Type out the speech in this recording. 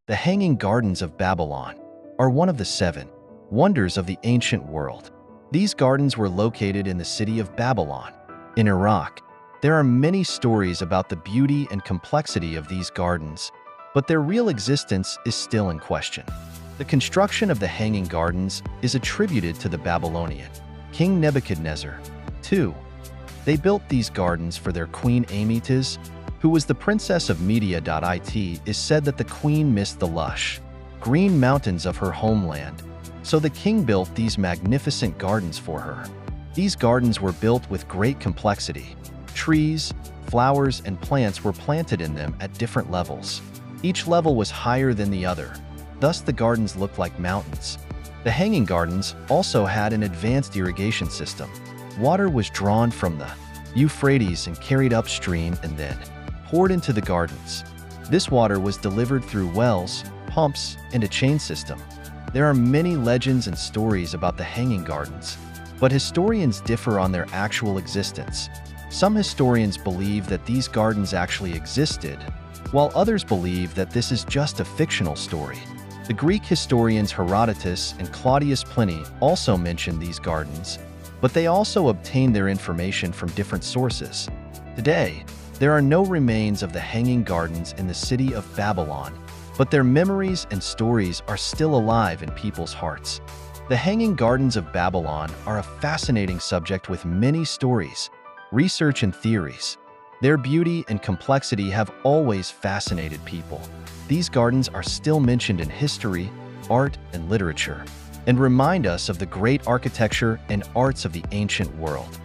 The Hanging Gardens of Babylon are one of the 7 wonders of the ancient world. These gardens were located in the city of Babylon, in Iraq. There are many stories about the beauty and complexity of these gardens, but their real existence is still in question. The construction of the Hanging Gardens is attributed to the Babylonian King Nebuchadnezzar II. They built these gardens for their queen Amytis, who was the princess of Media.It. Is said that the queen missed the lush, green mountains of her homeland, so the king built these magnificent gardens for her. These gardens were built with great complexity. Trees, flowers, and plants were planted in them at different levels. Each level was higher than the other, thus the gardens looked like mountains. The Hanging Gardens also had an advanced irrigation system. Water was drawn from the Euphrates and carried upstream and then poured into the gardens. This water was delivered through wells, pumps, and a chain system. There are many legends and stories about the Hanging Gardens, but historians differ on their actual existence. Some historians believe that these gardens actually existed, while others believe that this is just a fictional story. The Greek historians Herodotus and Claudius Pliny also mention these gardens, but they also obtained their information from different sources. Today, there are no remains of the Hanging Gardens in the city of Babylon, but their memories and stories are still alive in people's hearts. The Hanging Gardens of Babylon are a fascinating subject with many stories, research, and theories. Their beauty and complexity have always fascinated people. These gardens are still mentioned in history, art, and literature, and remind us of the great architecture and arts of the ancient world.